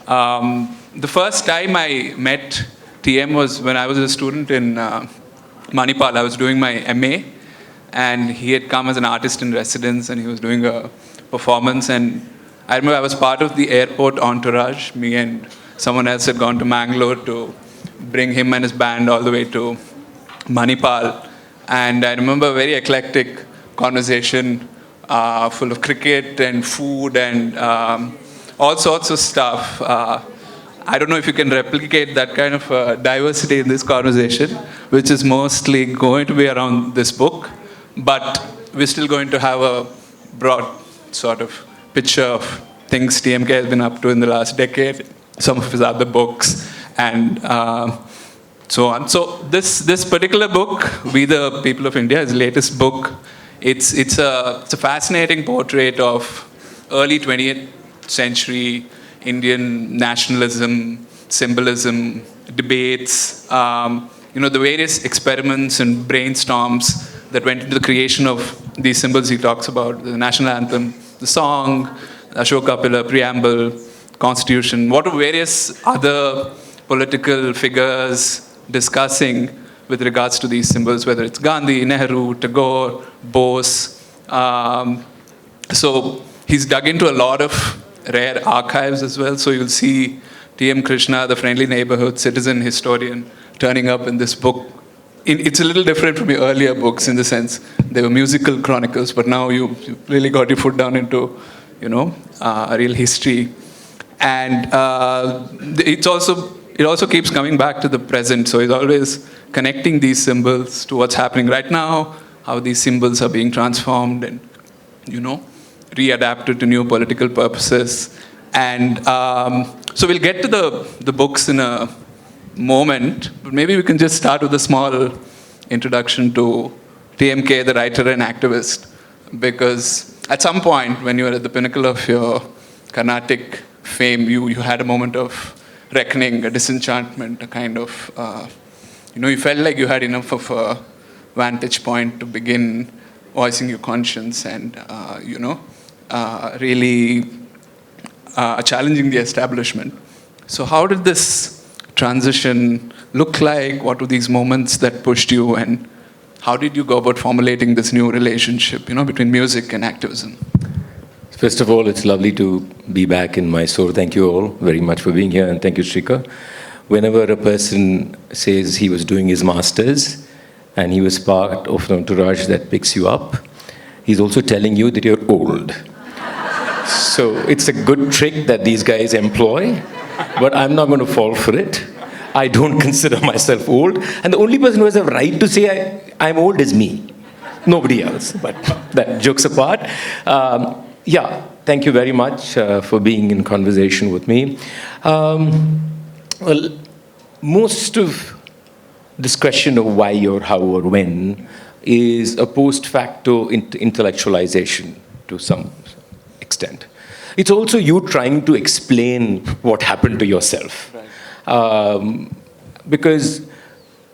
The first time I met TM was when I was a student in Manipal. I was doing my MA, and he had come as an artist in residence, and he was doing a performance. And I remember I was part of the airport entourage. Me and someone else had gone to Mangalore to bring him and his band all the way to Manipal. And I remember a very eclectic conversation full of cricket and food and all sorts of stuff. I don't know if you can replicate that kind of diversity in this conversation, which is mostly going to be around this book, but we're still going to have a broad sort of picture of things TMK has been up to in the last decade, some of his other books, and so on. So this particular book, We the People of India, his latest book, it's a fascinating portrait of early 20th century Indian nationalism, symbolism, debates, the various experiments and brainstorms that went into the creation of these symbols he talks about, the national anthem, the song, Ashoka Pillar, preamble, constitution, what are various other political figures discussing with regards to these symbols, whether it's Gandhi, Nehru, Tagore, Bose. So he's dug into a lot of rare archives as well. So you'll see T.M. Krishna, the friendly neighborhood citizen historian, turning up in this book. It's a little different from your earlier books in the sense they were musical chronicles, but now you really got your foot down into, a real history. And it also keeps coming back to the present. So he's always connecting these symbols to what's happening right now, how these symbols are being transformed and, readapted to new political purposes. And so we'll get to the books in a moment, but maybe we can just start with a small introduction to TMK, the writer and activist, because at some point when you were at the pinnacle of your Carnatic fame, you had a moment of reckoning, a disenchantment, a kind of, you felt like you had enough of a vantage point to begin voicing your conscience and, really challenging the establishment. So how did this transition look like? What were these moments that pushed you, and how did you go about formulating this new relationship, between music and activism? First of all, it's lovely to be back in Mysuru. Thank you all very much for being here, and thank you, Srikar. Whenever a person says he was doing his master's and he was part of an entourage that picks you up, he's also telling you that you're old. So it's a good trick that these guys employ, but I'm not going to fall for it. I don't consider myself old, and the only person who has a right to say I'm old is me, nobody else. But that jokes apart. Thank you very much for being in conversation with me. Well, most of this question of why or how or when is a post facto intellectualization to some extent. It's also you trying to explain what happened to yourself. Right. Because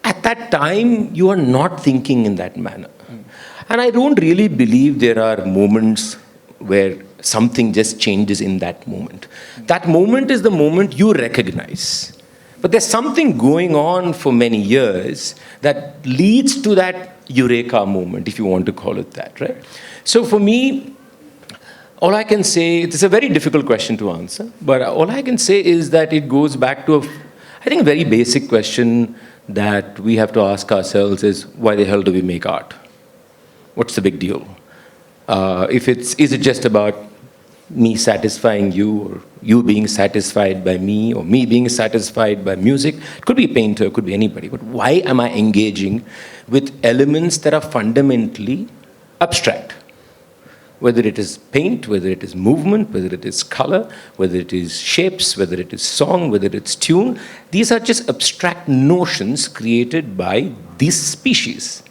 at that time, you are not thinking in that manner. And I don't really believe there are moments where something just changes in that moment. That moment is the moment you recognize. But there's something going on for many years that leads to that eureka moment, if you want to call it that, right? So for me, all I can say, it's a very difficult question to answer, but all I can say is that it goes back to I think a very basic question that we have to ask ourselves is, why the hell do we make art? What's the big deal? Is it just about me satisfying you, or you being satisfied by me, or me being satisfied by music? It could be a painter, it could be anybody, but why am I engaging with elements that are fundamentally abstract? Whether it is paint, whether it is movement, whether it is color, whether it is shapes, whether it is song, whether it's tune, these are just abstract notions created by this species.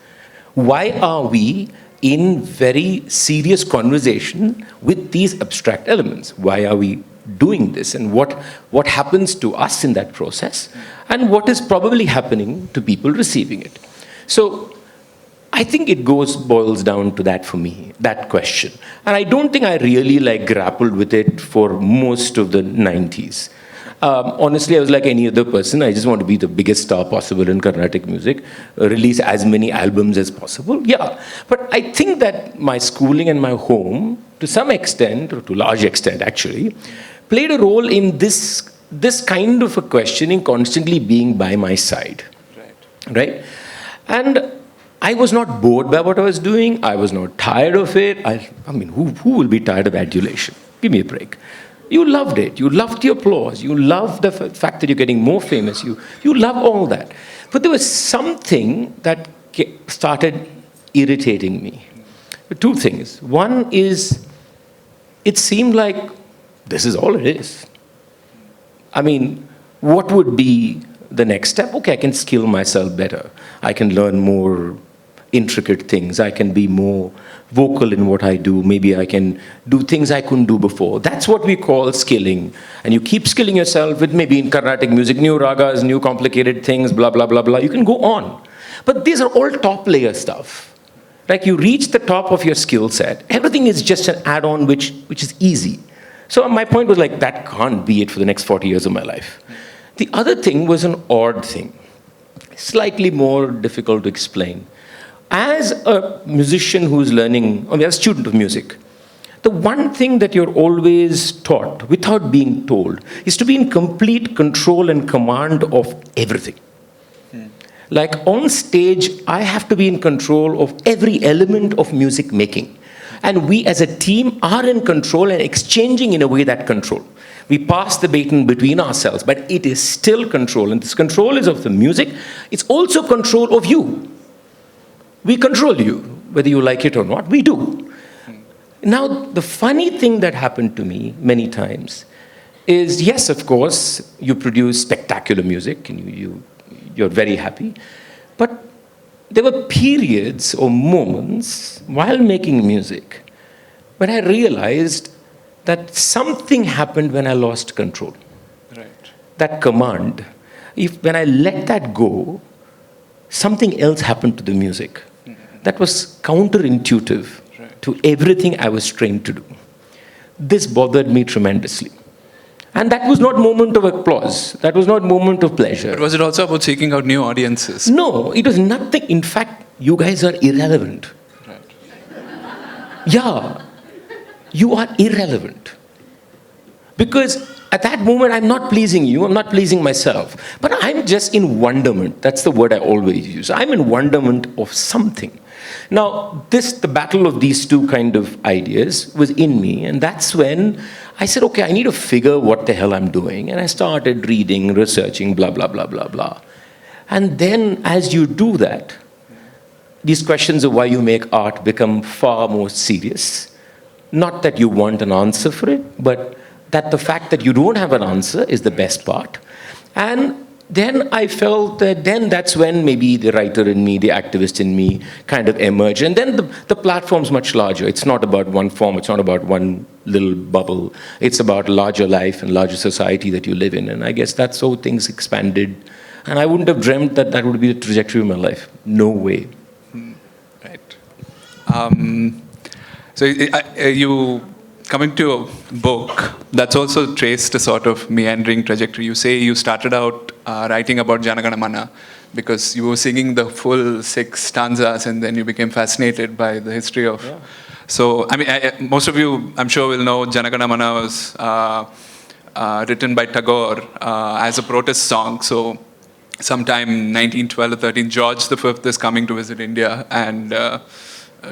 Why are we in very serious conversation with these abstract elements? Why are we doing this? And what happens to us in that process? And what is probably happening to people receiving it? So I think it boils down to that for me, that question. And I don't think I really grappled with it for most of the 90s. Honestly, I was like any other person. I just want to be the biggest star possible in Carnatic music, release as many albums as possible. Yeah, but I think that my schooling and my home, to some extent, or to large extent actually, played a role in this kind of a questioning constantly being by my side. Right? And I was not bored by what I was doing. I was not tired of it. I mean, who will be tired of adulation? Give me a break. You loved it. You loved the applause. You loved the fact that you're getting more famous. You love all that. But there was something that started irritating me. Two things. One is, it seemed like this is all it is. I mean, what would be the next step? Okay, I can skill myself better. I can learn more intricate things. I can be more vocal in what I do. Maybe I can do things I couldn't do before. That's what we call skilling. And you keep skilling yourself with maybe in Carnatic music, new ragas, new complicated things, blah, blah, blah, blah. You can go on. But these are all top layer stuff. Like you reach the top of your skill set. Everything is just an add-on which is easy. So my point was like, that can't be it for the next 40 years of my life. The other thing was an odd thing. Slightly more difficult to explain. As a musician who's learning, as a student of music, the one thing that you're always taught, without being told, is to be in complete control and command of everything. Like on stage, I have to be in control of every element of music making. And we as a team are in control and exchanging in a way that control. We pass the baton between ourselves, but it is still control. And this control is of the music. It's also control of you. We control you, whether you like it or not, we do. Now, the funny thing that happened to me many times is, yes, of course, you produce spectacular music and you're very happy, but there were periods or moments while making music when I realized that something happened when I lost control. Right. That command. When I let that go, something else happened to the music. That was counterintuitive to everything I was trained to do. This bothered me tremendously. And that was not moment of applause. That was not moment of pleasure. But was it also about seeking out new audiences? No, it was nothing. In fact, you guys are irrelevant. Right. Yeah, you are irrelevant. Because at that moment, I'm not pleasing you, I'm not pleasing myself. But I'm just in wonderment. That's the word I always use. I'm in wonderment of something. Now, the battle of these two kind of ideas was in me, and that's when I said, okay, I need to figure what the hell I'm doing. And I started reading, researching, blah, blah, blah, blah, blah. And then as you do that, these questions of why you make art become far more serious. Not that you want an answer for it, but that the fact that you don't have an answer is the best part. And then I felt that then that's when maybe the writer in me, the activist in me kind of emerged. And then the platform's much larger. It's not about one form. It's not about one little bubble. It's about larger life and larger society that you live in. And I guess that's how things expanded. And I wouldn't have dreamt that that would be the trajectory of my life. No way. Right. So you... Coming to a book, that's also traced a sort of meandering trajectory. You say you started out writing about Jana Gana Mana because you were singing the full 6 stanzas and then you became fascinated by the history of... Yeah. So, I mean, most of you, I'm sure, will know Jana Gana Mana was written by Tagore as a protest song. So, sometime 1912 or 13, George V is coming to visit India and...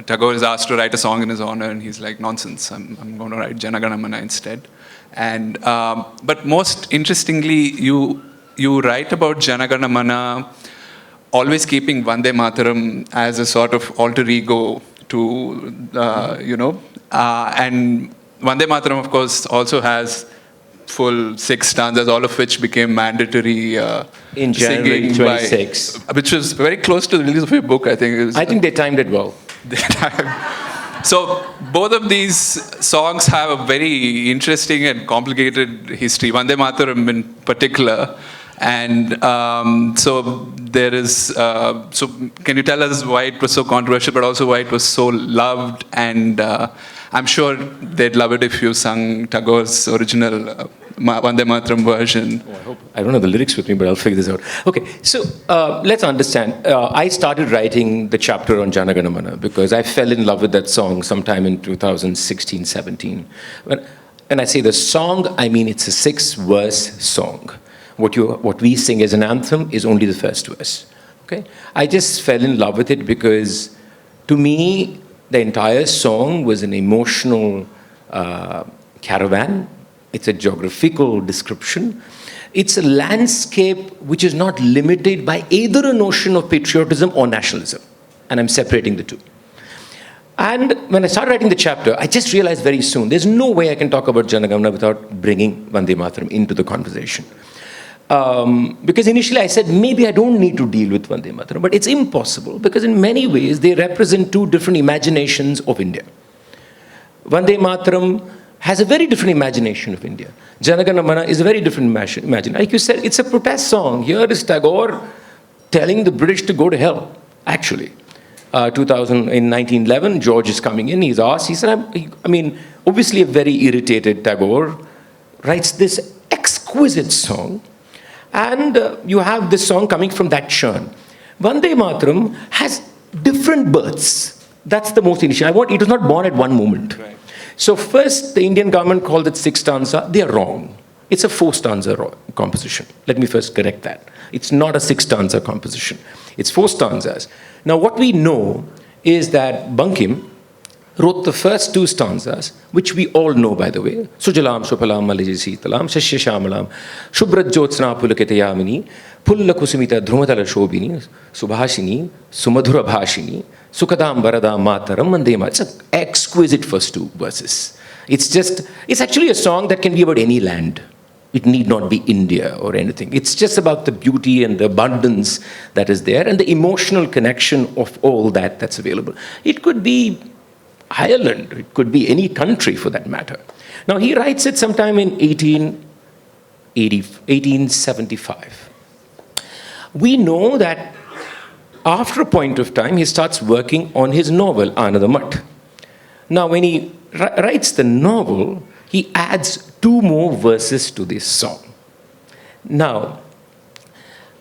Tagore is asked to write a song in his honor, and he's like, nonsense, I'm going to write Jana Gana Mana instead. And, but most interestingly, you write about Jana Gana Mana always keeping Vande Mataram as a sort of alter ego to, and Vande Mataram, of course, also has full 6 stanzas, all of which became mandatory in January 26. Which was very close to the release of your book, I think. I think they timed it well. So both of these songs have a very interesting and complicated history, Vande Mataram in particular. And so there is, so can you tell us why it was so controversial, but also why it was so loved? And I'm sure they'd love it if you sung Tagore's original Vande Mataram version. Oh, I don't know the lyrics with me, but I'll figure this out. Okay, so let's understand. I started writing the chapter on Jana Gana Mana because I fell in love with that song sometime in 2016, 17. When I say the song, I mean it's a 6-verse song. What we sing as an anthem is only the first verse. Okay? I just fell in love with it because, to me, the entire song was an emotional caravan. It's a geographical description. It's a landscape which is not limited by either a notion of patriotism or nationalism. And I'm separating the two. And when I started writing the chapter, I just realized very soon, there's no way I can talk about Jana Gana Mana without bringing Vande Mataram into the conversation. Because initially I said, maybe I don't need to deal with Vande Mataram, but it's impossible because in many ways they represent two different imaginations of India. Vande Mataram has a very different imagination of India. Jana Gana Mana is a very different imagination. Like you said, it's a protest song. Here is Tagore telling the British to go to hell, actually. In 1911, George is coming in, he's asked, he said, obviously a very irritated Tagore writes this exquisite song, and you have this song coming from that churn. Vande Mataram has different births. That's the most initial. It was not born at one moment. Right. So first, the Indian government called it 6 stanza. They are wrong. It's a 4 stanza composition. Let me first correct that. It's not a 6 stanza composition. It's 4 stanzas. Now what we know is that Bankim wrote the first 2 stanzas, which we all know, by the way. Sujalam, Shupalam, Malijisitalam, Shashya Shamalam, Shubrat Jyotsna Pulakitayamini, Pulla Kusumita Dhrumatala Shobini, Subhashini, Sumadhura Bhashini, Sukadam Varada Mataram, Mandema. It's an exquisite first 2 verses. It's actually a song that can be about any land. It need not be India or anything. It's just about the beauty and the abundance that is there and the emotional connection of all that's available. It could be Ireland, it could be any country for that matter. Now he writes it sometime in 1875. We know that after a point of time he starts working on his novel, Ananda Math. Now when he writes the novel, he adds 2 more verses to this song. Now,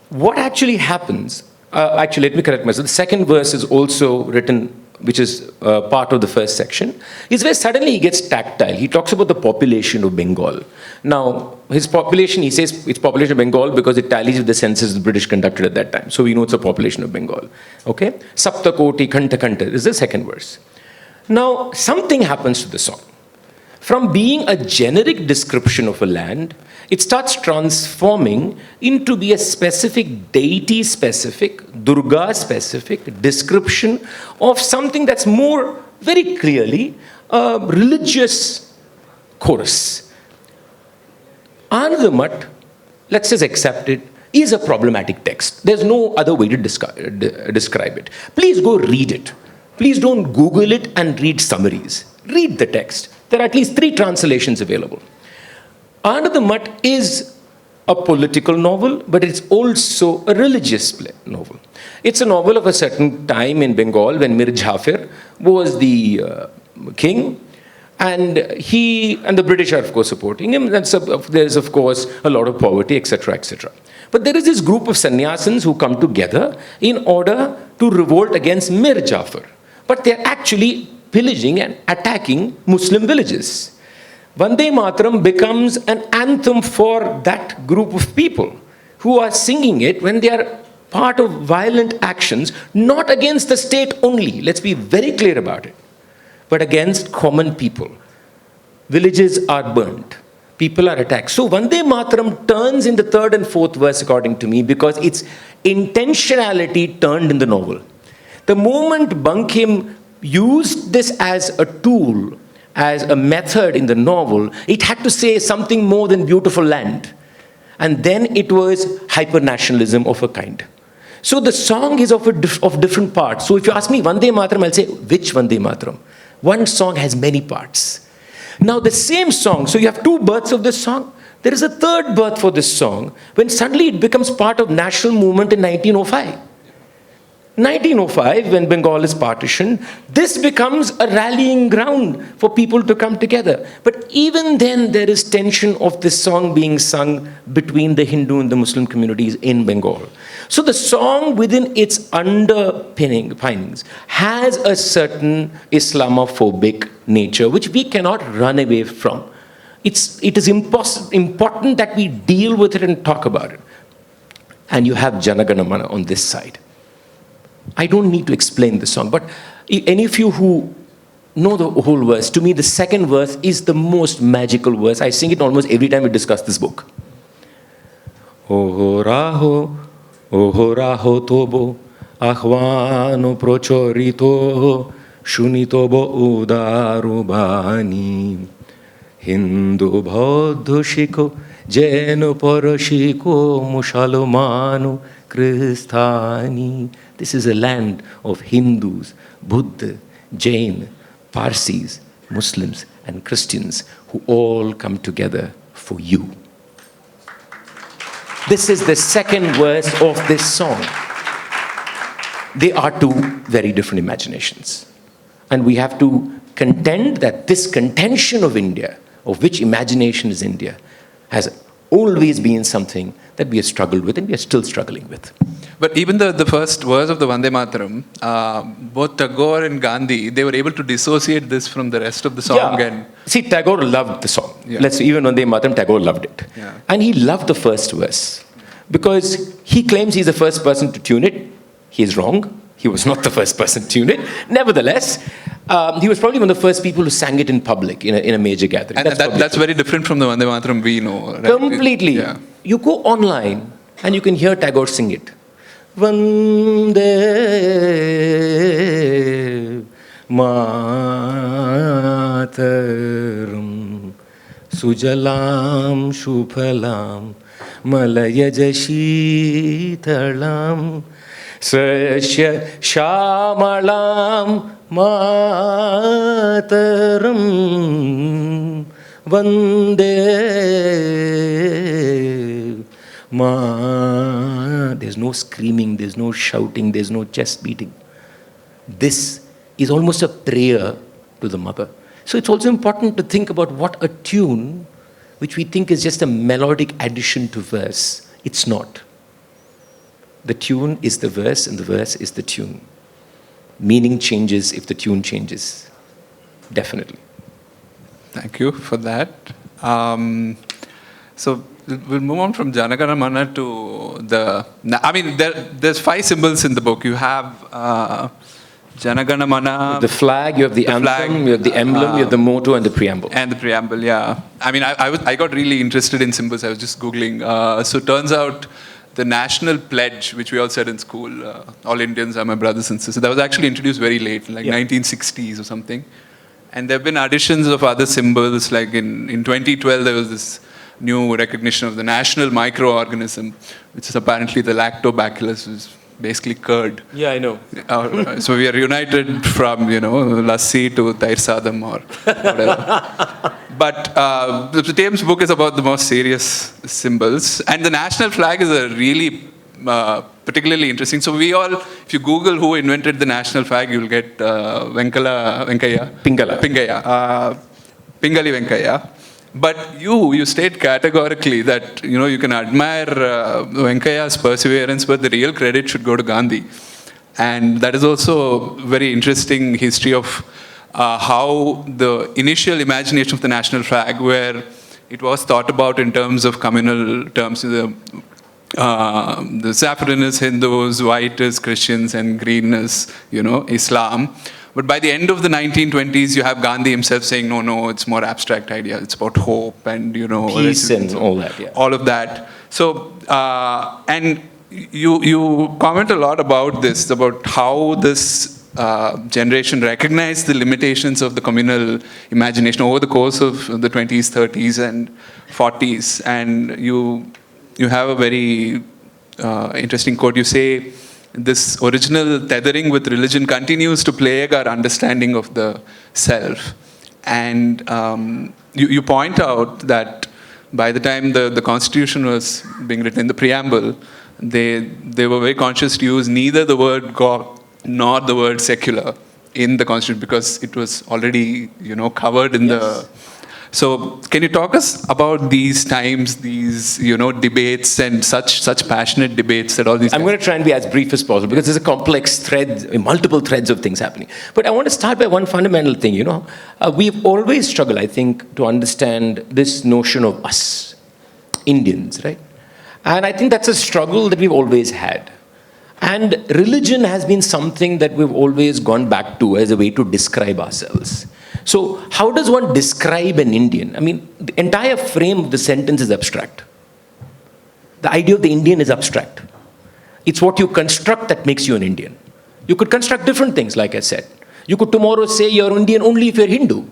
what actually happens, let me correct myself, the second verse is also written, which is part of the first section, is where suddenly he gets tactile. He talks about the population of Bengal. Now, his population, he says it's population of Bengal because it tallies with the census the British conducted at that time. So we know it's a population of Bengal. Okay? Sapta Koti Khanta Khanta is the second verse. Now, something happens to the song. From being a generic description of a land, it starts transforming into be a specific deity-specific, Durga-specific description of something that's more very clearly a religious chorus. Ananda Math, let's just accept it, is a problematic text. There's no other way to describe it. Please go read it. Please don't Google it and read summaries. Read the text. There are at least 3 translations available. Ananda Math is a political novel, but it's also a religious novel. It's a novel of a certain time in Bengal when Mir Jafar was the king, and the British are, of course, supporting him. There's, of course, a lot of poverty, etc., etc. But there is this group of sannyasins who come together in order to revolt against Mir Jafar. But they're actually pillaging and attacking Muslim villages. Vande Mataram becomes an anthem for that group of people who are singing it when they are part of violent actions, not against the state only, let's be very clear about it, but against common people. Villages are burnt. People are attacked. So Vande Mataram turns in the 3rd and 4th verse, according to me, because its intentionality turned in the novel. The moment Bankim used this as a tool, as a method in the novel, it had to say something more than beautiful land. And then it was hyper-nationalism of a kind. So the song is of different parts. So if you ask me Vande Mataram, I'll say, which Vande Mataram? One song has many parts. Now the same song, so you have 2 births of this song. There is a 3rd birth for this song, when suddenly it becomes part of national movement in 1905. 1905, when Bengal is partitioned, this becomes a rallying ground for people to come together. But even then, there is tension of this song being sung between the Hindu and the Muslim communities in Bengal. So the song, within its underpinnings, has a certain Islamophobic nature, which we cannot run away from. It is important that we deal with it and talk about it. And you have Jana Gana Mana on this side. I don't need to explain the song, but any of you who know the whole verse, to me the second verse is the most magical verse. I sing it almost every time we discuss this book. Oho raho tobo, ahvano prochorito, shunitobo udaru bani, Hindu bodho shiko, jeno poroshiko, mushalmanu Kristani. This is a land of Hindus, Buddha, Jain, Parsis, Muslims, and Christians who all come together for you. This is the second verse of this song. They are two very different imaginations. And we have to contend that this contention of India, of which imagination is India, has always been something that we have struggled with and we are still struggling with. But even the first verse of the Vande Mataram, both Tagore and Gandhi, they were able to dissociate this from the rest of the song. Yeah. And see, Tagore loved the song. Yeah. Even Vande Mataram, Tagore loved it. Yeah. And he loved the first verse because he claims he's the first person to tune it. He is wrong. He was not the first person to tune it. Nevertheless, he was probably one of the first people who sang it in public in a major gathering. And that's very different from the Vande Mataram we know. Right? Completely. Yeah. You go online and you can hear Tagore sing it. Vande Mataram Sujalam Shuphalam Malayaj Sheetalam Sasya Shamalam Mataram Vande There's no screaming, there's no shouting, there's no chest beating. This is almost a prayer to the mother. So it's also important to think about what a tune, which we think is just a melodic addition to verse, it's not. The tune is the verse and the verse is the tune. Meaning changes if the tune changes. Definitely. Thank you for that. So we'll move on from Jana Gana Mana to there's 5 symbols in the book. You have Jana Gana Mana. The flag, you have the anthem, flag, you have the emblem, you have the motto and the preamble. And the preamble, yeah. I got really interested in symbols. I was just Googling. So it turns out the national pledge, which we all said in school, all Indians are my brothers and sisters, that was actually introduced very late, like 1960s or something. And there have been additions of other symbols, like in 2012 there was this new recognition of the national microorganism, which is apparently the lactobacillus, which is basically curd. Yeah, I know. So we are united from, lassi to tair sadam or whatever. But the Thames book is about the most serious symbols. And the national flag is a really particularly interesting. So if you Google who invented the national flag, you'll get Pingali Venkaya. But you state categorically that you can admire Venkaya's perseverance, but the real credit should go to Gandhi. And that is also a very interesting history of how the initial imagination of the national flag, where it was thought about in terms of communal terms, the saffron is Hindus, white is Christians, and green is Islam. But by the end of the 1920s, you have Gandhi himself saying, no, it's more abstract idea. It's about hope and, peace and all that, yeah. All of that. So, and you comment a lot about this, about how this generation recognized the limitations of the communal imagination over the course of the 20s, 30s, and 40s. And you have a very interesting quote. You say, this original tethering with religion continues to plague our understanding of the self. And you point out that by the time the Constitution was being written, in the preamble, they were very conscious to use neither the word God nor the word secular in the constitution because it was already, covered in the. So, can you talk us about these times, these debates and such passionate debates that all these. I'm going to try and be as brief as possible because there's a complex thread, multiple threads of things happening. But I want to start by one fundamental thing. We've always struggled, I think, to understand this notion of us, Indians, right? And I think that's a struggle that we've always had. And religion has been something that we've always gone back to as a way to describe ourselves. So how does one describe an Indian? I mean, the entire frame of the sentence is abstract. The idea of the Indian is abstract. It's what you construct that makes you an Indian. You could construct different things, like I said. You could tomorrow say you're Indian only if you're Hindu.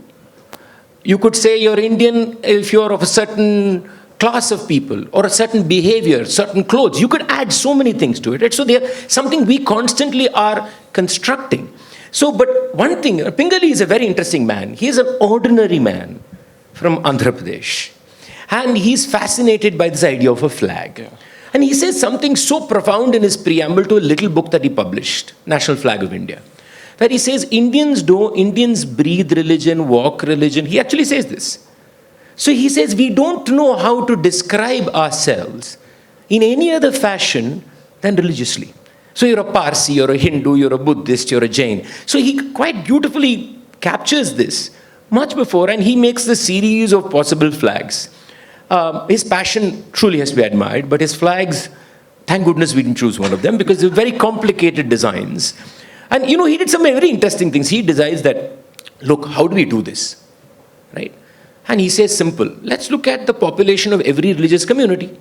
You could say you're Indian if you're of a certain class of people or a certain behavior, certain clothes. You could add so many things to it. Right? So they're something we constantly are constructing. So, but one thing, Pingali is a very interesting man. He is an ordinary man from Andhra Pradesh. And he's fascinated by this idea of a flag. Yeah. And he says something so profound in his preamble to a little book that he published, National Flag of India, where he says, Indians breathe religion, walk religion. He actually says this. So he says, we don't know how to describe ourselves in any other fashion than religiously. So you're a Parsi, you're a Hindu, you're a Buddhist, you're a Jain. So he quite beautifully captures this much before, and he makes the series of possible flags. His passion truly has to be admired, but his flags, thank goodness we didn't choose one of them because they're very complicated designs. And he did some very interesting things. He decides that, look, how do we do this? Right? And he says simple, let's look at the population of every religious community.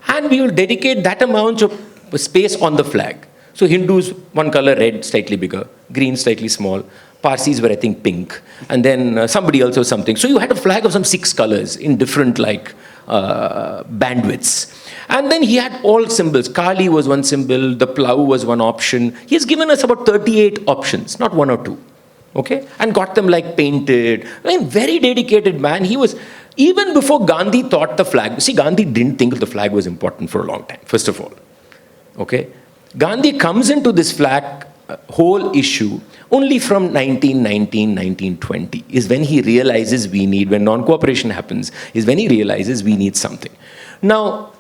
And we will dedicate that amount of space on the flag. So Hindus, one color, red, slightly bigger, green, slightly small. Parsis were, I think, pink. And then somebody else was something. So you had a flag of some 6 colors in different bandwidths. And then he had all symbols. Kali was one symbol, the plough was one option. He has given us about 38 options, not 1 or 2. Okay? And got them painted. I mean, very dedicated man. He was, even before Gandhi thought the flag, see, Gandhi didn't think the flag was important for a long time, first of all. Okay? Gandhi comes into this flag whole issue only from 1919, 1920 is when he realizes when non-cooperation happens, is when he realizes we need something. Now,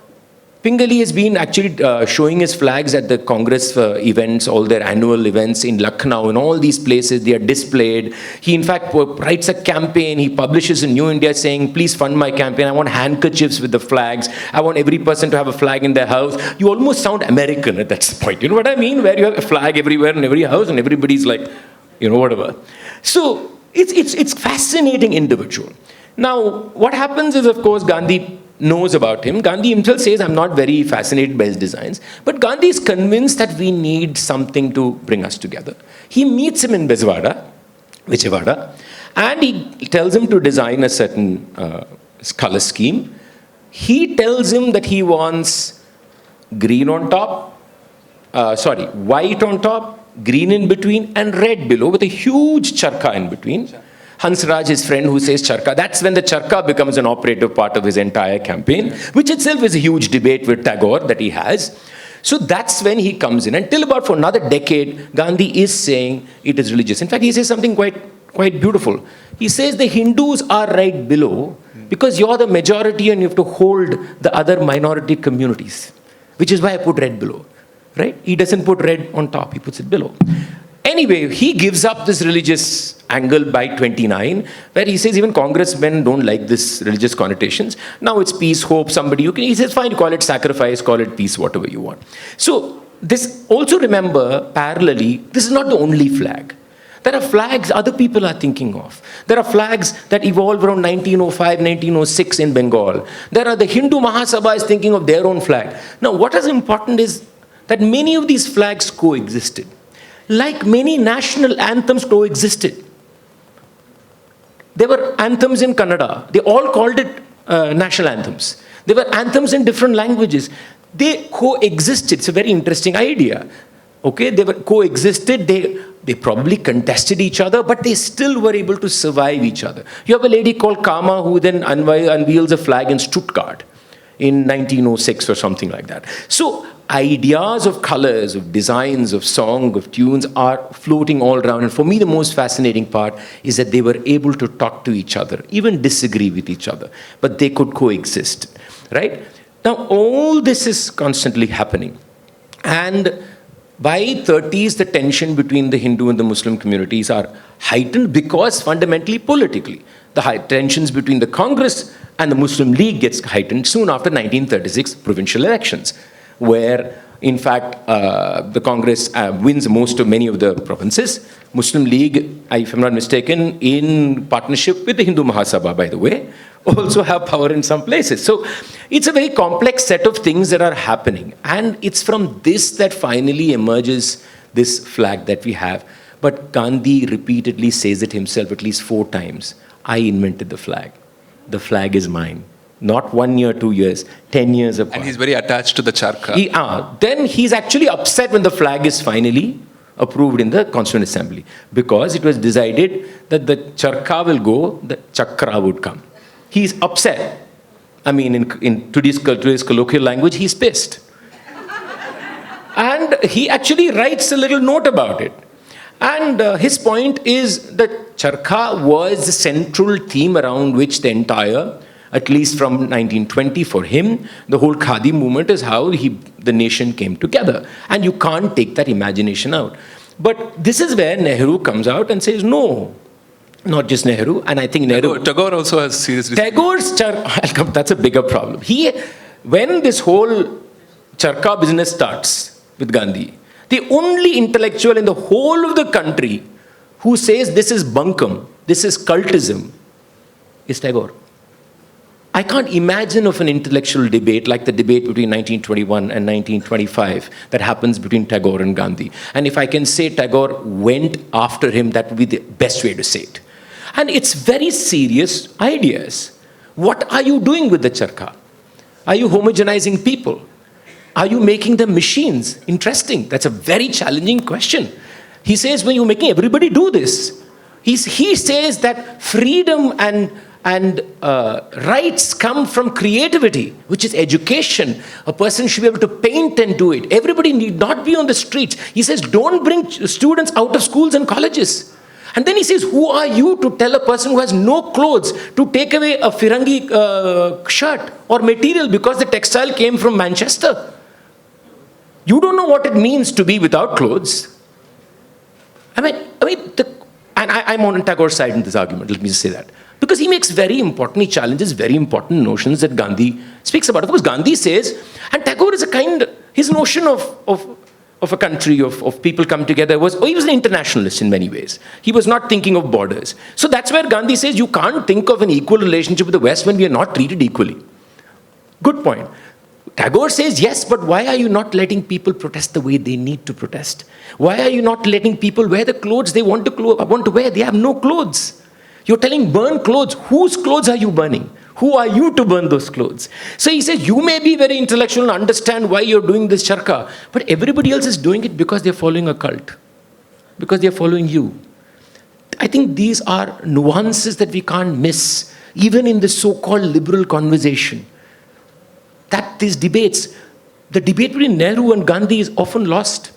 Pingali has been actually showing his flags at the Congress events, all their annual events in Lucknow, in all these places, they are displayed. He, in fact, writes a campaign. He publishes in New India saying, please fund my campaign. I want handkerchiefs with the flags. I want every person to have a flag in their house. You almost sound American at that point. You know what I mean? Where you have a flag everywhere in every house and everybody's like, whatever. So it's fascinating individual. Now, what happens is, of course, Gandhi knows about him. Gandhi himself says, I'm not very fascinated by his designs. But Gandhi is convinced that we need something to bring us together. He meets him in Vijayawada, and he tells him to design a certain color scheme. He tells him that he wants green on top, white on top, green in between, and red below with a huge charkha in between. Hansraj, his friend who says charkha, that's when the charkha becomes an operative part of his entire campaign, which itself is a huge debate with Tagore that he has. So that's when he comes in. Until about for another decade, Gandhi is saying it is religious. In fact, he says something quite beautiful. He says the Hindus are right below because you're the majority and you have to hold the other minority communities, which is why I put red below. Right? He doesn't put red on top, he puts it below. Anyway, he gives up this religious angle by 29, where he says even congressmen don't like this religious connotations. Now it's peace, hope, he says, fine, call it sacrifice, call it peace, whatever you want. So this, also remember, parallelly, this is not the only flag. There are flags other people are thinking of. There are flags that evolved around 1905, 1906 in Bengal. There are the Hindu Mahasabha is thinking of their own flag. Now what is important is that many of these flags coexisted. Like many national anthems coexisted. There were anthems in Kannada. They all called it national anthems. There were anthems in different languages. They coexisted. It's a very interesting idea. Okay, they were coexisted. They probably contested each other, but they still were able to survive each other. You have a lady called Kama who then unveils a flag in Stuttgart in 1906 or something like that. So ideas of colors, of designs, of song, of tunes are floating all around. And for me, the most fascinating part is that they were able to talk to each other, even disagree with each other, but they could coexist, right? Now, all this is constantly happening. And by 30s, the tension between the Hindu and the Muslim communities are heightened because fundamentally politically, the tensions between the Congress and the Muslim League gets heightened soon after 1936 provincial elections, where in fact the Congress wins many of the provinces. Muslim League, if I'm not mistaken, in partnership with the Hindu Mahasabha, by the way, also have power in some places. So it's a very complex set of things that are happening. And it's from this that finally emerges this flag that we have. But Gandhi repeatedly says it himself at least 4 times. I invented the flag. The flag is mine. Not 1 year, 2 years, 10 years apart. And he's very attached to the charkha. Then he's actually upset when the flag is finally approved in the Constituent Assembly, because it was decided that the charkha will go, the chakra would come. He's upset. I mean, in today's colloquial language, he's pissed. And he actually writes a little note about it. And his point is that charkha was the central theme around which the entire, at least from 1920 for him, the whole Khadi movement is how the nation came together. And you can't take that imagination out. But this is where Nehru comes out and says, no, not just Nehru, and I think Tagore also has serious... Tagore's that's a bigger problem. When this whole charkha business starts with Gandhi, the only intellectual in the whole of the country who says this is bunkum, this is cultism, is Tagore. I can't imagine of an intellectual debate like the debate between 1921 and 1925 that happens between Tagore and Gandhi. And if I can say Tagore went after him, that would be the best way to say it. And it's very serious ideas. What are you doing with the charkha? Are you homogenizing people? Are you making them machines? Interesting. That's a very challenging question. He says, when you're making everybody do this, he says that freedom and rights come from creativity, which is education. A person should be able to paint and do it. Everybody need not be on the streets. He says, don't bring students out of schools and colleges. And then he says, who are you to tell a person who has no clothes to take away a Firangi shirt or material because the textile came from Manchester? You don't know what it means to be without clothes. I'm on Tagore's side in this argument, let me just say that. Because he he challenges very important notions that Gandhi speaks about. Of course, Gandhi says, and Tagore is his notion of a country, of people come together, he was an internationalist in many ways. He was not thinking of borders. So that's where Gandhi says, you can't think of an equal relationship with the West when we are not treated equally. Good point. Tagore says, yes, but why are you not letting people protest the way they need to protest? Why are you not letting people wear the clothes they want to wear? They have no clothes. You're telling burn clothes. Whose clothes are you burning? Who are you to burn those clothes? So he says, you may be very intellectual and understand why you're doing this charkha, but everybody else is doing it because they're following a cult, because they're following you. I think these are nuances that we can't miss, even in the so-called liberal conversation. That these debates, the debate between Nehru and Gandhi is often lost.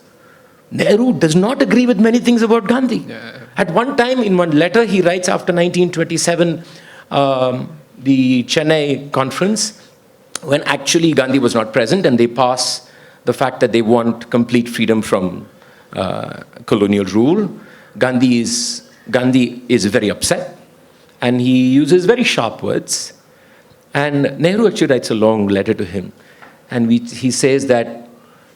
Nehru does not agree with many things about Gandhi. Yeah. At one time, in one letter he writes after 1927, the Chennai conference, when actually Gandhi was not present, and they pass the fact that they want complete freedom from colonial rule. Gandhi is very upset, and he uses very sharp words. And Nehru actually writes a long letter to him, and he says that,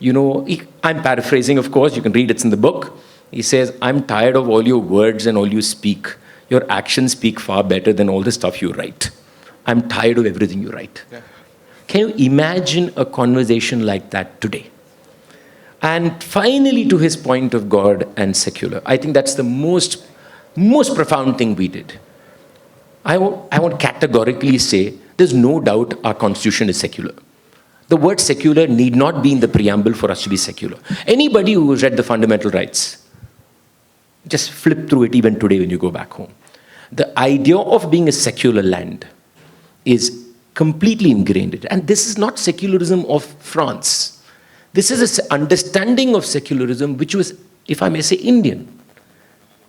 I'm paraphrasing, of course, you can read it's in the book. He says, I'm tired of all your words and all you speak. Your actions speak far better than all the stuff you write. I'm tired of everything you write. Yeah. Can you imagine a conversation like that today? And finally, to his point of God and secular, I think that's the most profound thing we did. I won't categorically say there's no doubt our constitution is secular. The word secular need not be in the preamble for us to be secular. Anybody who has read the fundamental rights, just flip through it even today when you go back home. The idea of being a secular land is completely ingrained. And this is not secularism of France. This is an understanding of secularism which was, if I may say, Indian,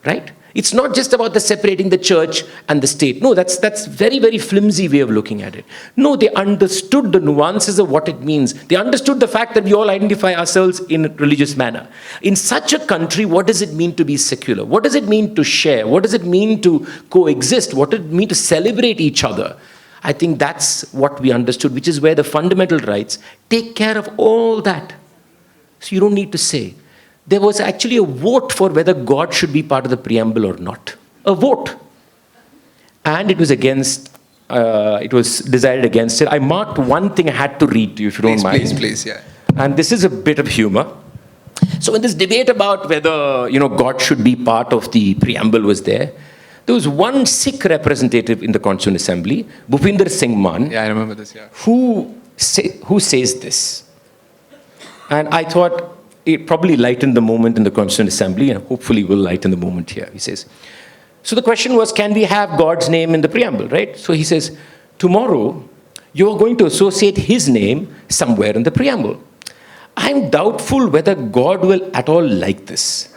right? It's not just about the separating the church and the state. No, that's very, very flimsy way of looking at it. No, they understood the nuances of what it means. They understood the fact that we all identify ourselves in a religious manner. In such a country, what does it mean to be secular? What does it mean to share? What does it mean to coexist? What does it mean to celebrate each other? I think that's what we understood, which is where the fundamental rights take care of all that. So you don't need to say. There was actually a vote for whether God should be part of the preamble or not. A vote. And it was against, it was decided against it. I marked one thing I had to read to you, if you don't mind. Please, yeah. And this is a bit of humor. So when this debate about whether, God should be part of the preamble was there was one Sikh representative in the Constituent Assembly, Bhupinder Singh Mann. Yeah, I remember this, yeah. Who says this. And I thought, it probably lightened the moment in the Constituent Assembly and hopefully will lighten the moment here. He says, so the question was, can we have God's name in the preamble, right? So he says, tomorrow, you're going to associate his name somewhere in the preamble. I'm doubtful whether God will at all like this.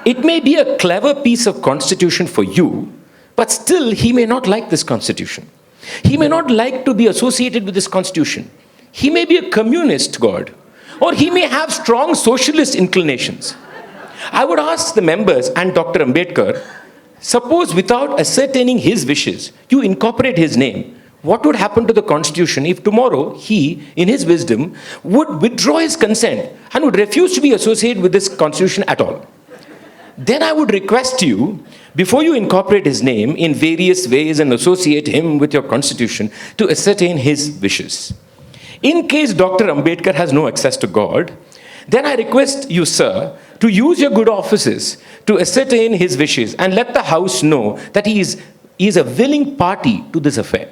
It may be a clever piece of constitution for you, but still he may not like this constitution. He may not like to be associated with this constitution. He may be a communist God. Or he may have strong socialist inclinations. I would ask the members and Dr. Ambedkar, suppose without ascertaining his wishes, you incorporate his name, what would happen to the constitution if tomorrow he, in his wisdom, would withdraw his consent and would refuse to be associated with this constitution at all? Then I would request you, before you incorporate his name in various ways and associate him with your constitution, to ascertain his wishes. In case Dr. Ambedkar has no access to God, then I request you, sir, to use your good offices to ascertain his wishes and let the House know that he is a willing party to this affair.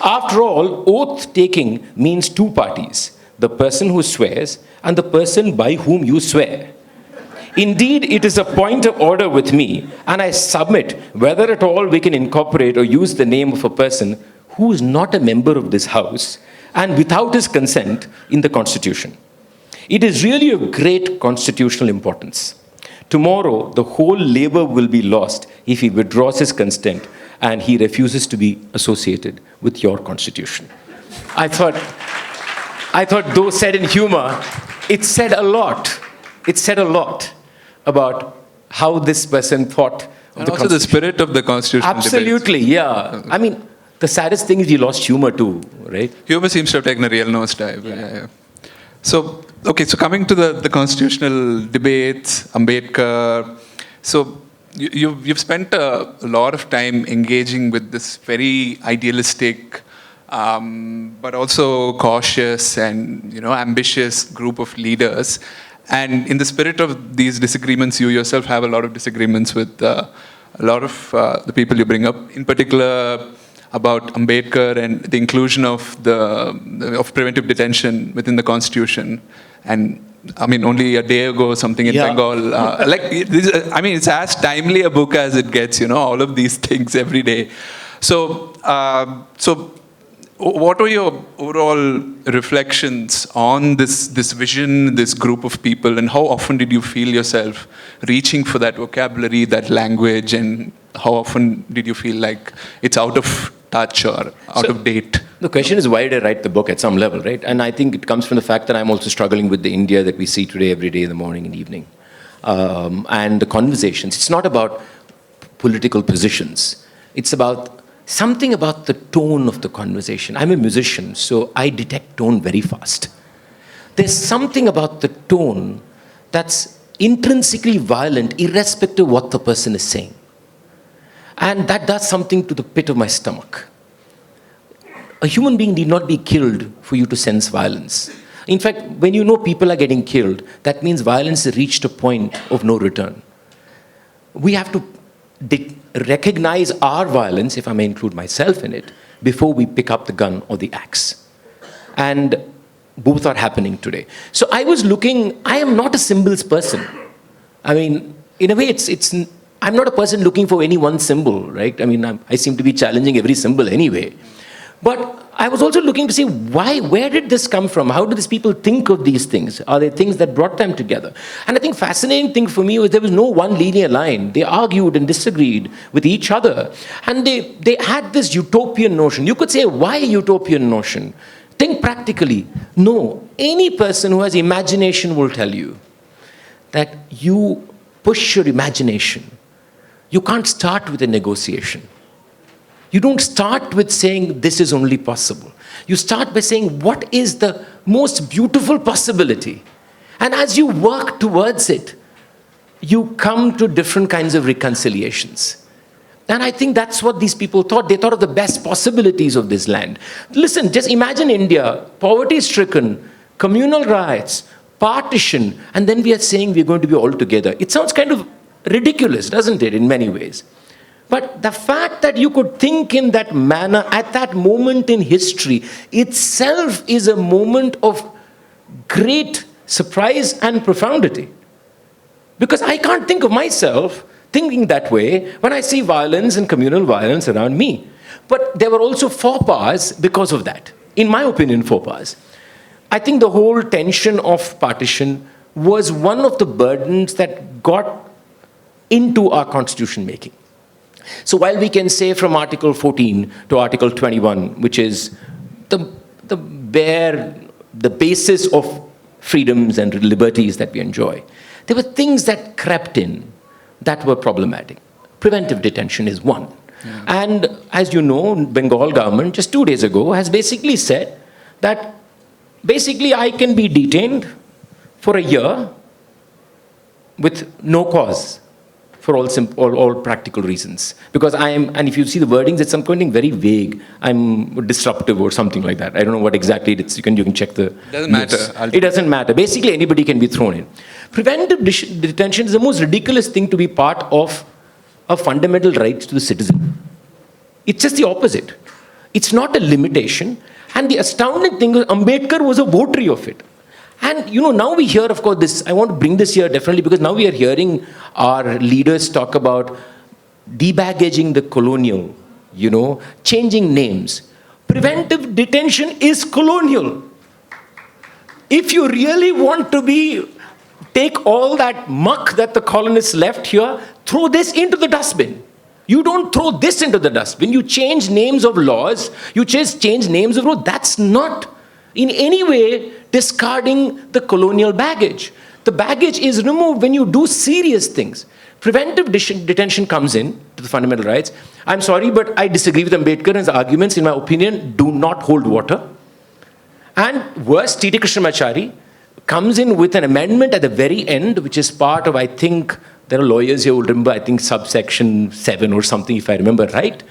After all, oath-taking means two parties, the person who swears and the person by whom you swear. Indeed, it is a point of order with me, and I submit whether at all we can incorporate or use the name of a person who is not a member of this House and without his consent in the Constitution. It is really of great constitutional importance. Tomorrow, the whole labor will be lost if he withdraws his consent and he refuses to be associated with your Constitution. I thought, though said in humor, it said a lot. It said a lot about how this person thought of and the also the spirit of the Constitution. Absolutely, yeah. I mean, the saddest thing is he lost humor too, right? Humor seems to have taken a real nosedive. Yeah. So coming to the constitutional debates, Ambedkar. So you've spent a lot of time engaging with this very idealistic, but also cautious and ambitious group of leaders. And in the spirit of these disagreements, you yourself have a lot of disagreements with a lot of the people you bring up, in particular about Ambedkar and the inclusion of preventive detention within the Constitution. And I mean, only a day ago, something in Bengal. It's as timely a book as it gets. All of these things every day. So what were your overall reflections on this vision, this group of people, and how often did you feel yourself reaching for that vocabulary, that language, and how often did you feel like it's out of touch or out of date? The question is, why did I write the book at some level, right? And I think it comes from the fact that I'm also struggling with the India that we see today every day in the morning and evening. And the conversations. It's not about political positions. It's about something about the tone of the conversation. I'm a musician, so I detect tone very fast. There's something about the tone that's intrinsically violent, irrespective of what the person is saying. And that does something to the pit of my stomach. A human being need not be killed for you to sense violence. In fact, when you know people are getting killed, that means violence has reached a point of no return. We have to recognize our violence, if I may include myself in it, before we pick up the gun or the axe. And both are happening today. So I am not a symbols person. I mean, in a way, I'm not a person looking for any one symbol, right? I mean, I seem to be challenging every symbol anyway. But I was also looking to see where did this come from? How do these people think of these things? Are they things that brought them together? And I think fascinating thing for me was there was no one linear line. They argued and disagreed with each other. And they had this utopian notion. You could say, why utopian notion? Think practically. No, any person who has imagination will tell you that you push your imagination. You can't start with a negotiation. You don't start with saying this is only possible. You start by saying what is the most beautiful possibility. And as you work towards it, you come to different kinds of reconciliations. And I think that's what these people thought. They thought of the best possibilities of this land. Listen, just imagine India, poverty-stricken, communal riots, partition, and then we are saying we're going to be all together. It sounds kind of ridiculous, doesn't it, in many ways? But the fact that you could think in that manner at that moment in history itself is a moment of great surprise and profundity. Because I can't think of myself thinking that way when I see violence and communal violence around me. But there were also faux pas because of that. In my opinion, faux pas. I think the whole tension of partition was one of the burdens that got into our constitution making. So while we can say from Article 14 to Article 21, which is the basis of freedoms and liberties that we enjoy, there were things that crept in that were problematic. Preventive detention is one. Yeah. And as you know, Bengal government just 2 days ago has basically said that basically I can be detained for a year with no cause. For all practical reasons. Because and if you see the wordings, it's something very vague. I'm disruptive or something like that. I don't know what exactly it is. You can check the... It doesn't matter. It doesn't matter. Basically, anybody can be thrown in. Preventive detention is the most ridiculous thing to be part of a fundamental right to the citizen. It's just the opposite. It's not a limitation. And the astounding thing is, Ambedkar was a votary of it. And now we hear, of course, this, I want to bring this here definitely because now we are hearing our leaders talk about debaggaging the colonial, changing names. Preventive detention is colonial. If you really want to take all that muck that the colonists left here, throw this into the dustbin. You don't throw this into the dustbin. You change names of laws. You change names of laws. That's not in any way discarding the colonial baggage. The baggage is removed when you do serious things. Preventive detention comes in to the fundamental rights. I'm sorry, but I disagree with Ambedkar and his arguments, in my opinion, do not hold water. And worse, T.T. Krishnamachari comes in with an amendment at the very end, which is part of, I think, there are lawyers here who remember, I think, subsection 7 or something, if I remember right,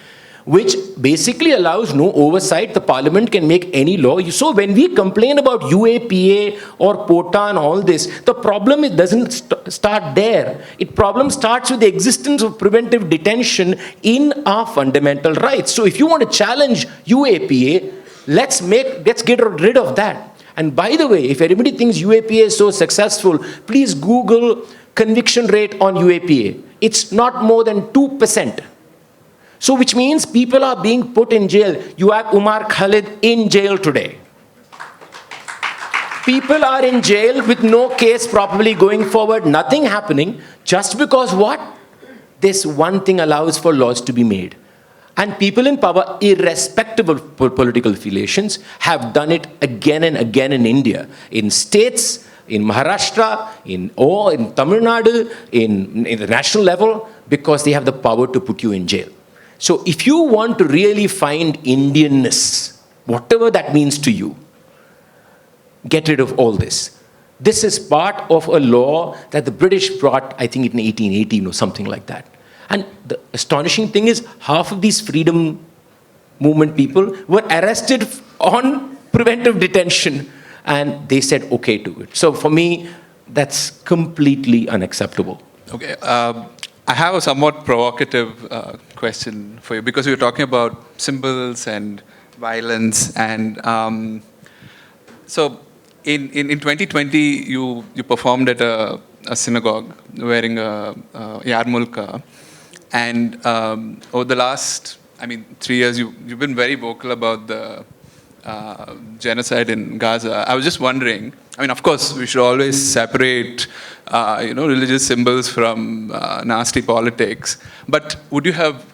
which basically allows no oversight. The parliament can make any law. So when we complain about UAPA or POTA and all this, the problem doesn't start there. Problem starts with the existence of preventive detention in our fundamental rights. So if you want to challenge UAPA, let's get rid of that. And by the way, if anybody thinks UAPA is so successful, please Google conviction rate on UAPA. It's not more than 2%. So which means people are being put in jail. You have Umar Khalid in jail today. People are in jail with no case properly going forward, nothing happening, just because what? This one thing allows for laws to be made. And people in power, irrespective of political affiliations, have done it again and again in India. In states, in Maharashtra, in Tamil Nadu, in the national level, because they have the power to put you in jail. So if you want to really find Indianness, whatever that means to you, get rid of all this. This is part of a law that the British brought, I think, in 1818 or something like that. And the astonishing thing is, half of these freedom movement people were arrested on preventive detention, and they said okay to it. So for me, that's completely unacceptable. Okay. I have a somewhat provocative question for you, because we were talking about symbols and violence, and so in 2020 you performed at a synagogue wearing a yarmulke, and over the last 3 years you've been very vocal about the genocide in Gaza, I was just wondering, I mean, of course, we should always separate, religious symbols from nasty politics, but would you have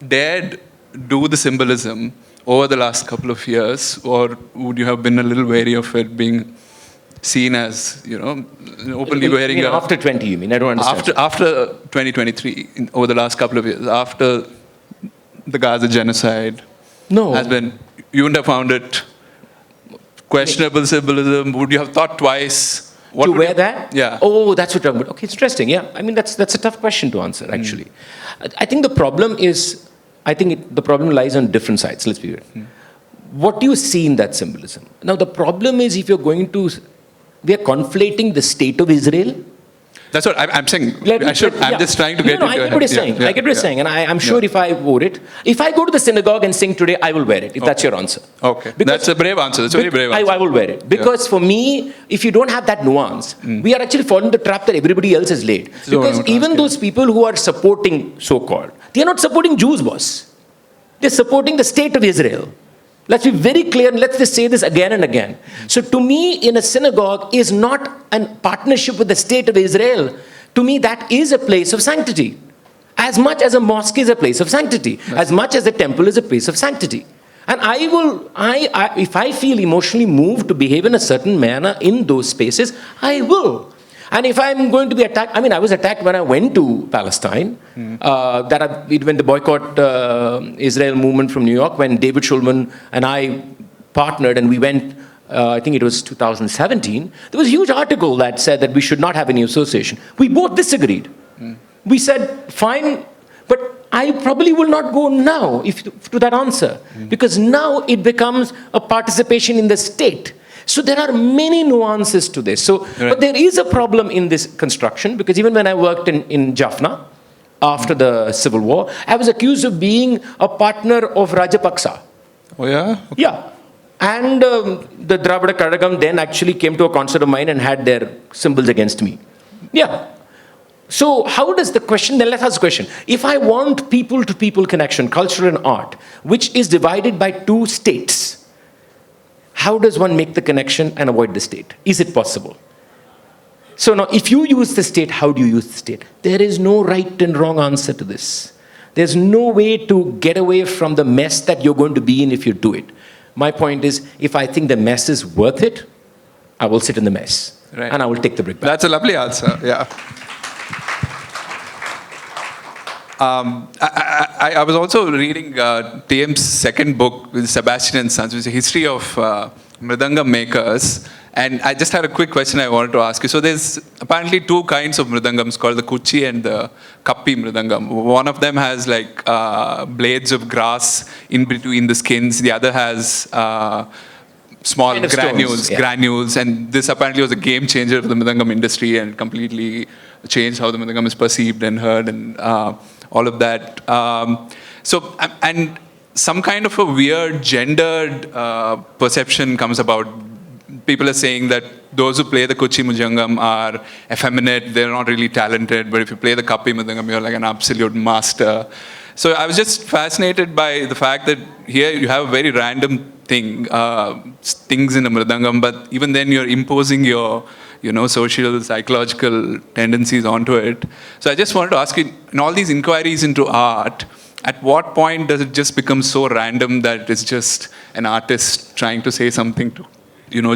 dared do the symbolism over the last couple of years, or would you have been a little wary of it being seen as, openly wearing after 20, you mean? I don't understand. After 2023, over the last couple of years, after the Gaza genocide has been, you wouldn't have found it questionable symbolism? Would you have thought twice? To wear that? Yeah. Oh, that's what you're talking about. Okay, interesting. Yeah, I mean, that's a tough question to answer, actually. I think the problem is, the problem lies on different sides, let's be real. What do you see in that symbolism? Now, the problem is if you're going to, we are conflating the state of Israel. That's what I'm saying. I'm just trying to get I get what you're saying. I get what you're saying. And I'm sure if I wore it, if I go to the synagogue and sing today, I will wear it, if that's your answer. Okay. That's a brave answer. That's a very brave answer. I will wear it. Because for me, if you don't have that nuance, we are actually falling the trap that everybody else has laid. Because even those people who are supporting, so-called, they are not supporting Jews, boss. They're supporting the state of Israel. Let's be very clear, and let's just say this again and again. So to me, in a synagogue is not a partnership with the state of Israel. To me, that is a place of sanctity. As much as a mosque is a place of sanctity. As much as a temple is a place of sanctity. And if I feel emotionally moved to behave in a certain manner in those spaces, I will. And if I'm going to be attacked, I was attacked when I went to Palestine, when the boycott Israel movement from New York, when David Shulman and I partnered and we went, I think it was 2017, there was a huge article that said that we should not have any association. We both disagreed. We said, fine, but I probably will not go now to that answer, because now it becomes a participation in the state. So there are many nuances to this. But there is a problem in this construction, because even when I worked in Jaffna, after the civil war, I was accused of being a partner of Rajapaksa. Oh yeah? Okay. Yeah. And the Dravida Kadagam then actually came to a concert of mine and had their symbols against me. Yeah. So how does the question, then let's ask the question. If I want people-to-people connection, culture and art, which is divided by two states, how does one make the connection and avoid the state? Is it possible? So now, if you use the state, how do you use the state? There is no right and wrong answer to this. There's no way to get away from the mess that you're going to be in if you do it. My point is, if I think the mess is worth it, I will sit in the mess. Right. And I will take the brick back. That's a lovely answer, yeah. I was also reading TM's second book with Sebastian and Sons, which is a history of mridangam makers. And I just had a quick question I wanted to ask you. So there's apparently two kinds of mridangams called the kuchi and the kappi mridangam. One of them has like blades of grass in between the skins. The other has small kind of granules. And this apparently was a game changer for the mridangam industry and completely changed how the mridangam is perceived and heard and all of that. And some kind of a weird gendered perception comes about. People are saying that those who play the Kuchi Mujangam are effeminate, they're not really talented, but if you play the Kappi Mujangam, you're like an absolute master. So I was just fascinated by the fact that here you have a very random thing, things in a Mridangam, but even then you're imposing your social, psychological tendencies onto it. So I just wanted to ask you, in all these inquiries into art, at what point does it just become so random that it's just an artist trying to say something to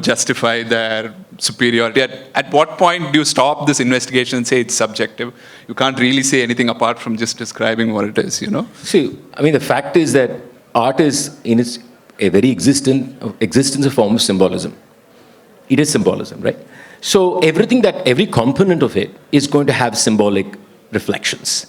justify their superiority? At what point do you stop this investigation and say it's subjective? You can't really say anything apart from just describing what it is, See, the fact is that art is, in its a very existence, a form of symbolism. It is symbolism, right? So every component of it is going to have symbolic reflections.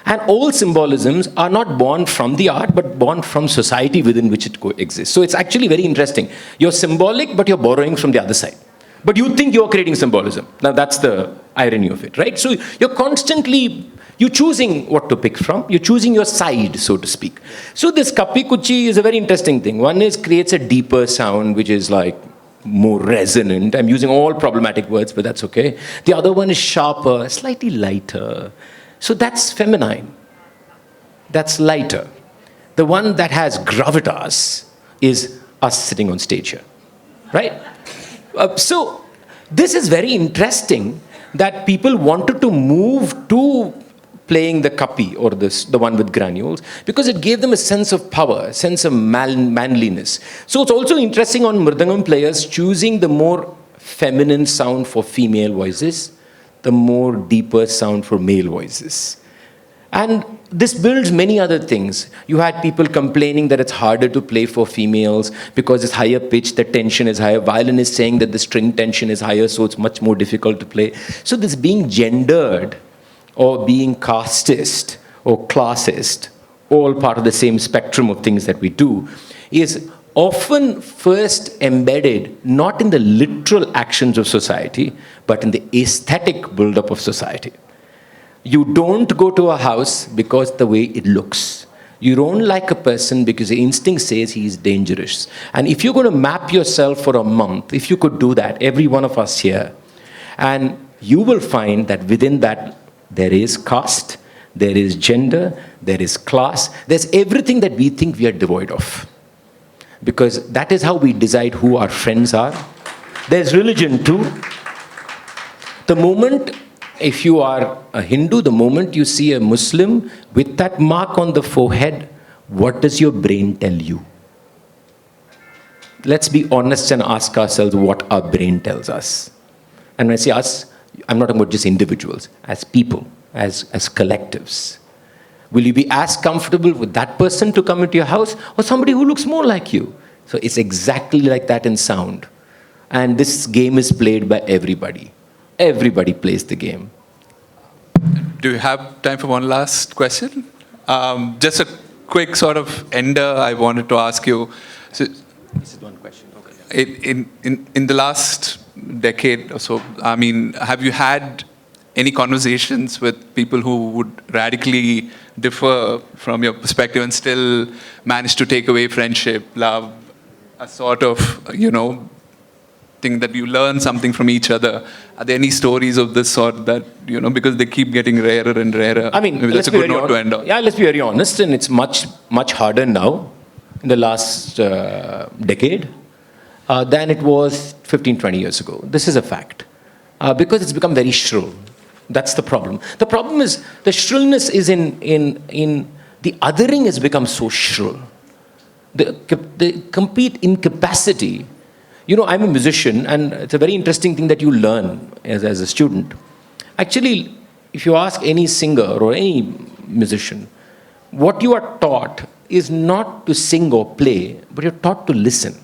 And all symbolisms are not born from the art, but born from society within which it coexists. So it's actually very interesting. You're symbolic, but you're borrowing from the other side. But you think you're creating symbolism. Now that's the irony of it, right? So you're choosing what to pick from. You're choosing your side, so to speak. So this Kappi Kuchi is a very interesting thing. One creates a deeper sound, which is like more resonant. I'm using all problematic words, but that's okay. The other one is sharper, slightly lighter. So that's feminine. That's lighter. The one that has gravitas is us sitting on stage here, right? So this is very interesting that people wanted to move to playing the kapi or the one with granules because it gave them a sense of power, a sense of manliness. So it's also interesting on mridangam players choosing the more feminine sound for female voices, the more deeper sound for male voices. And this builds many other things. You had people complaining that it's harder to play for females because it's higher pitch, the tension is higher. Violinists saying that the string tension is higher, so it's much more difficult to play. So this being gendered or being casteist or classist, all part of the same spectrum of things that we do, is often first embedded not in the literal actions of society, but in the aesthetic buildup of society. You don't go to a house because the way it looks. You don't like a person because the instinct says he is dangerous. And if you're going to map yourself for a month, if you could do that, every one of us here, and you will find that within that there is caste, there is gender, there is class, there's everything that we think we are devoid of. Because that is how we decide who our friends are. There's religion too. The moment, if you are a Hindu, the moment you see a Muslim with that mark on the forehead, what does your brain tell you? Let's be honest and ask ourselves what our brain tells us. And when I say us, I'm not talking about just individuals, as people, as collectives. Will you be as comfortable with that person to come into your house or somebody who looks more like you? So it's exactly like that in sound. And this game is played by everybody. Everybody plays the game. Do you have time for one last question? Just a quick sort of ender I wanted to ask you. So, this is one question. Okay. In the last decade or so, I mean, have you had any conversations with people who would radically differ from your perspective and still manage to take away friendship, love, a sort of, thing that you learn something from each other? Are there any stories of this sort that, because they keep getting rarer and rarer? I mean, maybe that's a good note to end on. Yeah, let's be very honest, and it's much, much harder now in the last decade than it was 15, 20 years ago. This is a fact. Because it's become very shrill. That's the problem. The problem is the shrillness is in the othering has become so shrill. The complete incapacity. I'm a musician, and it's a very interesting thing that you learn as a student. Actually, if you ask any singer or any musician, what you are taught is not to sing or play, but you're taught to listen.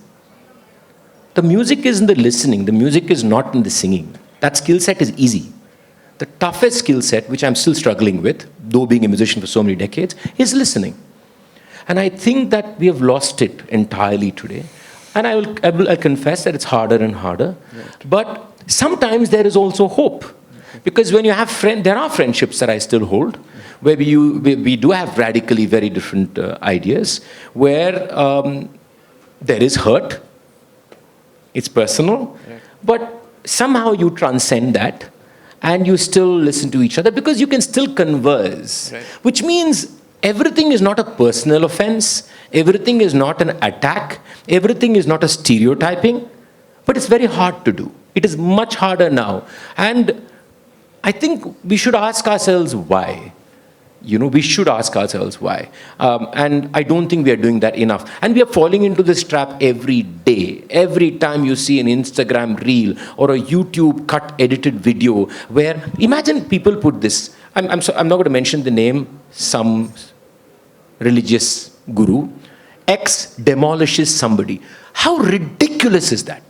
The music is in the listening. The music is not in the singing. That skill set is easy. The toughest skill set, which I'm still struggling with, though being a musician for so many decades, is listening. And I think that we have lost it entirely today. And I'll confess that it's harder and harder. Right. But sometimes there is also hope. Because when you have there are friendships that I still hold, where we do have radically very different ideas, where there is hurt, it's personal, right. But somehow you transcend that, and you still listen to each other because you can still converse, right. Which means everything is not a personal offense, everything is not an attack, everything is not a stereotyping, but it's very hard to do. It is much harder now. And I think we should ask ourselves why. We should ask ourselves why. And I don't think we are doing that enough. And we are falling into this trap every day. Every time you see an Instagram reel or a YouTube cut edited video where, imagine people put this. I'm not going to mention the name, some religious guru. X demolishes somebody. How ridiculous is that?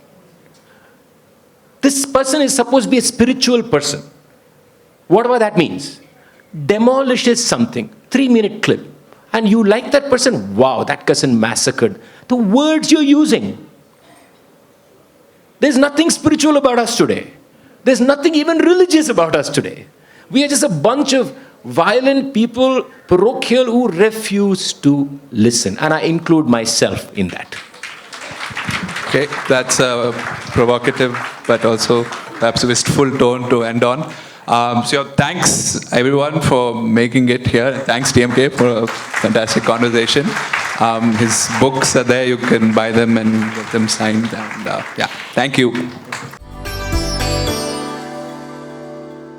This person is supposed to be a spiritual person. Whatever that means. Demolishes something, 3-minute clip, and you like that person, wow, that person massacred. The words you're using. There's nothing spiritual about us today. There's nothing even religious about us today. We are just a bunch of violent people, parochial, who refuse to listen. And I include myself in that. Okay, that's a provocative but also perhaps wistful tone to end on. So thanks everyone for making it here. Thanks TMK for a fantastic conversation. His books are there. You can buy them and get them signed. And yeah, thank you.